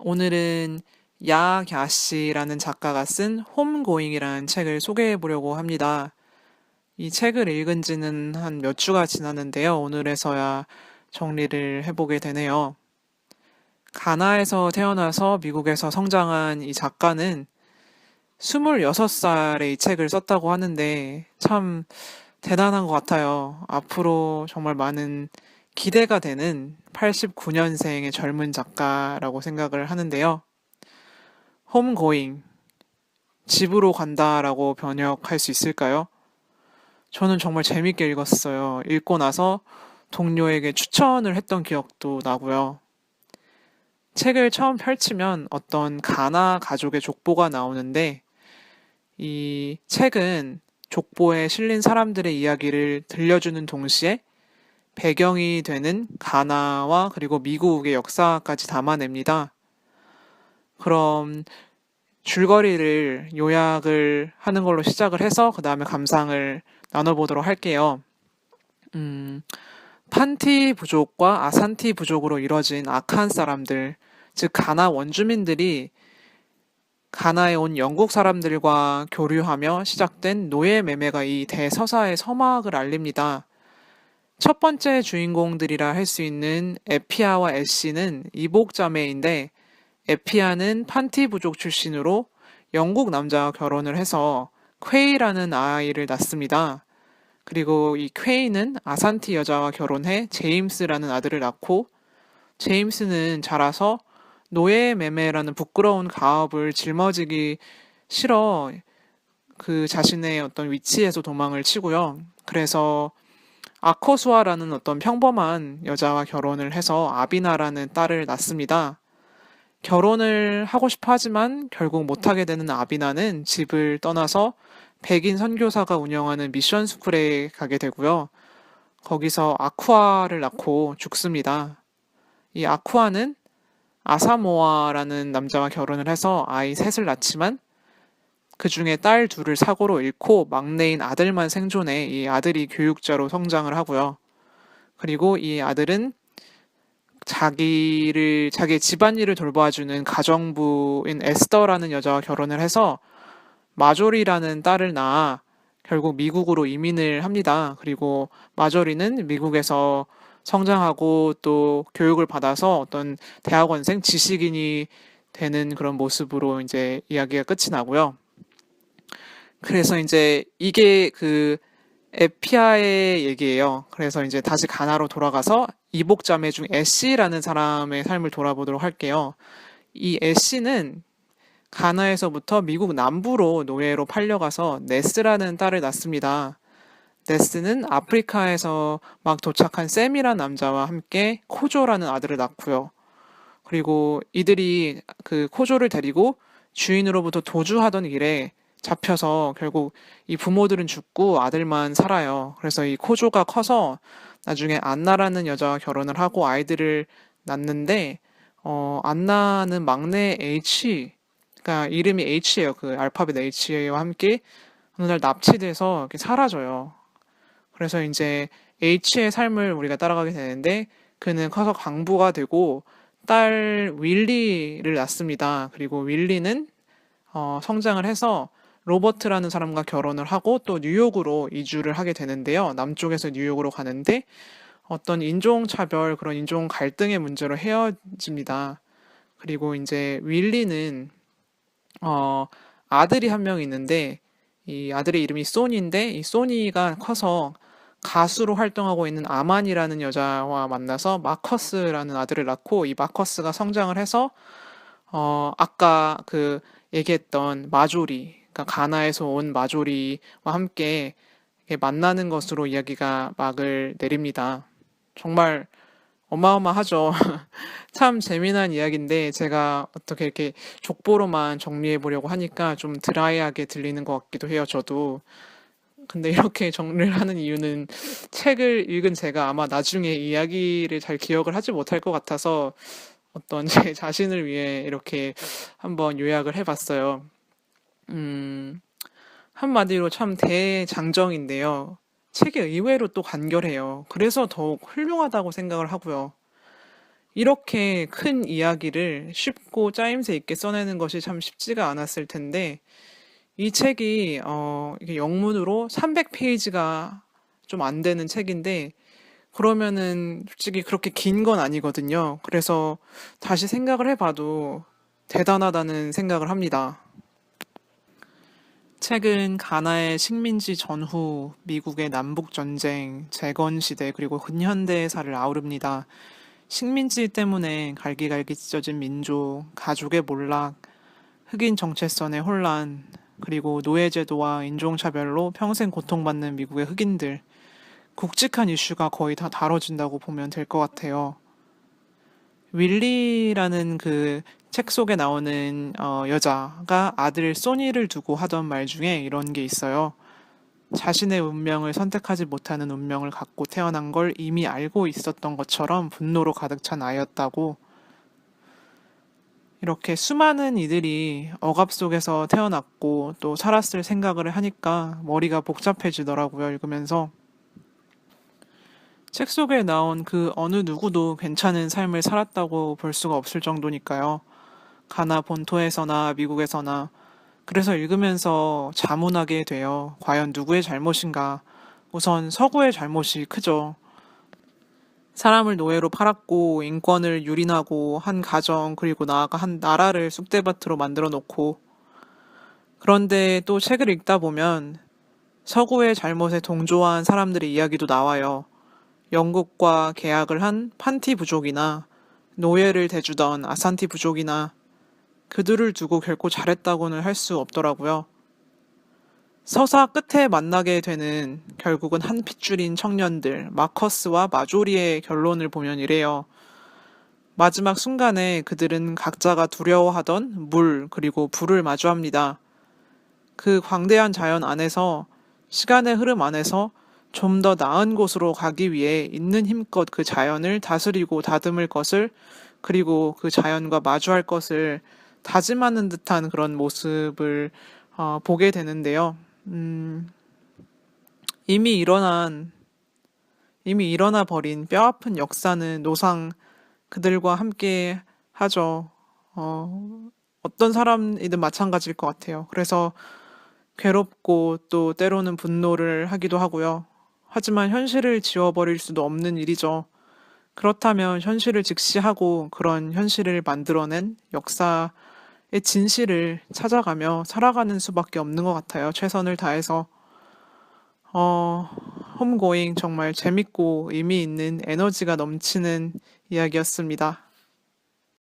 오늘은 야갸씨라는 작가가 쓴 홈고잉이라는 책을 소개해 보려고 합니다. 이 책을 읽은 지는 한 몇 주가 지났는데요. 오늘에서야 정리를 해보게 되네요. 가나에서 태어나서 미국에서 성장한 이 작가는 26살에 이 책을 썼다고 하는데 참 대단한 것 같아요. 앞으로 정말 많은 기대가 되는 89년생의 젊은 작가라고 생각을 하는데요. 홈고잉, 집으로 간다라고 번역할 수 있을까요? 저는 정말 재밌게 읽었어요. 읽고 나서 동료에게 추천을 했던 기억도 나고요. 책을 처음 펼치면 어떤 가나 가족의 족보가 나오는데 이 책은 족보에 실린 사람들의 이야기를 들려주는 동시에 배경이 되는 가나와 그리고 미국의 역사까지 담아냅니다. 그럼 줄거리를 요약을 하는 걸로 시작을 해서 그 다음에 감상을 나눠보도록 할게요. 음, 판티 부족과 아산티 부족으로 이뤄진 아칸 사람들, 즉 가나 원주민들이 가나에 온 영국 사람들과 교류하며 시작된 노예 매매가 이 대서사의 서막을 알립니다. 첫 번째 주인공들이라 할 수 있는 에피아와 애쉬는 이복 자매인데 에피아는 판티 부족 출신으로 영국 남자와 결혼을 해서 퀘이라는 아이를 낳습니다. 그리고 이 퀘이는 아산티 여자와 결혼해 제임스라는 아들을 낳고 제임스는 자라서 노예 매매라는 부끄러운 가업을 짊어지기 싫어 그 자신의 어떤 위치에서 도망을 치고요. 그래서 아코수아라는 어떤 평범한 여자와 결혼을 해서 아비나라는 딸을 낳습니다. 결혼을 하고 싶어 하지만 결국 못하게 되는 아비나는 집을 떠나서 백인 선교사가 운영하는 미션 스쿨에 가게 되고요. 거기서 아쿠아를 낳고 죽습니다. 이 아쿠아는 아사모아라는 남자와 결혼을 해서 아이 셋을 낳지만 그 중에 딸 둘을 사고로 잃고 막내인 아들만 생존해 이 아들이 교육자로 성장을 하고요. 그리고 이 아들은 자기의 집안일을 돌봐주는 가정부인 에스더라는 여자와 결혼을 해서 마조리라는 딸을 낳아 결국 미국으로 이민을 합니다. 그리고 마조리는 미국에서 성장하고 또 교육을 받아서 어떤 대학원생 지식인이 되는 그런 모습으로 이제 이야기가 끝이 나고요. 그래서 이제 이게 그 에피아의 얘기예요. 그래서 이제 다시 가나로 돌아가서 이복자매 중 애쉬라는 사람의 삶을 돌아보도록 할게요. 이 애쉬는 가나에서부터 미국 남부로 노예로 팔려가서 네스라는 딸을 낳습니다. 네스는 아프리카에서 막 도착한 샘이라는 남자와 함께 코조라는 아들을 낳고요. 그리고 이들이 그 코조를 데리고 주인으로부터 도주하던 길에 잡혀서 결국 이 부모들은 죽고 아들만 살아요. 그래서 이 코조가 커서 나중에 안나라는 여자와 결혼을 하고 아이들을 낳는데, 안나는 막내 H, 그러니까 이름이 H예요. 그 알파벳 H와 함께 어느 날 납치돼서 이렇게 사라져요. 그래서 이제 H의 삶을 우리가 따라가게 되는데 그는 커서 광부가 되고 딸 윌리를 낳습니다. 그리고 윌리는 성장을 해서 로버트라는 사람과 결혼을 하고 또 뉴욕으로 이주를 하게 되는데요. 남쪽에서 뉴욕으로 가는데 어떤 인종차별, 그런 인종 갈등의 문제로 헤어집니다. 그리고 이제 윌리는 어, 아들이 한 명 있는데 이 아들의 이름이 소니인데 이 소니가 커서 가수로 활동하고 있는 아만이라는 여자와 만나서 마커스라는 아들을 낳고 이 마커스가 성장을 해서 아까 그 얘기했던 마조리, 그러니까 가나에서 온 마조리와 함께 만나는 것으로 이야기가 막을 내립니다. 정말 어마어마하죠. 참 재미난 이야기인데 제가 어떻게 이렇게 족보로만 정리해 보려고 하니까 좀 드라이하게 들리는 것 같기도 해요, 저도. 근데 이렇게 정리를 하는 이유는 책을 읽은 제가 아마 나중에 이야기를 잘 기억을 하지 못할 것 같아서 어떤 제 자신을 위해 이렇게 한번 요약을 해봤어요. 음, 한마디로 참 대장정인데요. 책이 의외로 또 간결해요. 그래서 더욱 훌륭하다고 생각을 하고요. 이렇게 큰 이야기를 쉽고 짜임새 있게 써내는 것이 참 쉽지가 않았을 텐데, 이 책이, 이게 영문으로 300페이지가 좀 안 되는 책인데, 그러면은 솔직히 그렇게 긴 건 아니거든요. 그래서 다시 생각을 해봐도 대단하다는 생각을 합니다. 책은 가나의 식민지 전후, 미국의 남북전쟁, 재건시대, 그리고 근현대사를 아우릅니다. 식민지 때문에 갈기갈기 찢어진 민족, 가족의 몰락, 흑인 정체성의 혼란, 그리고 노예제도와 인종차별로 평생 고통받는 미국의 흑인들, 굵직한 이슈가 거의 다 다뤄진다고 보면 될 것 같아요. 윌리라는 그 책 속에 나오는 여자가 아들 소니를 두고 하던 말 중에 이런 게 있어요. 자신의 운명을 선택하지 못하는 운명을 갖고 태어난 걸 이미 알고 있었던 것처럼 분노로 가득 찬 아이였다고. 이렇게 수많은 이들이 억압 속에서 태어났고 또 살았을 생각을 하니까 머리가 복잡해지더라고요, 읽으면서. 책 속에 나온 그 어느 누구도 괜찮은 삶을 살았다고 볼 수가 없을 정도니까요. 가나 본토에서나 미국에서나. 그래서 읽으면서 자문하게 돼요. 과연 누구의 잘못인가? 우선 서구의 잘못이 크죠. 사람을 노예로 팔았고 인권을 유린하고 한 가정 그리고 나아가 한 나라를 쑥대밭으로 만들어 놓고, 그런데 또 책을 읽다 보면 서구의 잘못에 동조한 사람들의 이야기도 나와요. 영국과 계약을 한 판티 부족이나 노예를 대주던 아산티 부족이나, 그들을 두고 결코 잘했다고는 할 수 없더라고요. 서사 끝에 만나게 되는 결국은 한 핏줄인 청년들, 마커스와 마조리의 결론을 보면 이래요. 마지막 순간에 그들은 각자가 두려워하던 물, 그리고 불을 마주합니다. 그 광대한 자연 안에서, 시간의 흐름 안에서 좀 더 나은 곳으로 가기 위해 있는 힘껏 그 자연을 다스리고 다듬을 것을, 그리고 그 자연과 마주할 것을 다짐하는 듯한 그런 모습을 보게 되는데요. 음, 이미 일어난, 이미 일어나 버린 뼈아픈 역사는 노상 그들과 함께 하죠. 어떤 사람이든 마찬가지일 것 같아요. 그래서 괴롭고 또 때로는 분노를 하기도 하고요. 하지만 현실을 지워버릴 수도 없는 일이죠. 그렇다면 현실을 직시하고 그런 현실을 만들어낸 역사의 진실을 찾아가며 살아가는 수밖에 없는 것 같아요. 최선을 다해서. 어, 홈고잉 정말 재밌고 의미 있는 에너지가 넘치는 이야기였습니다.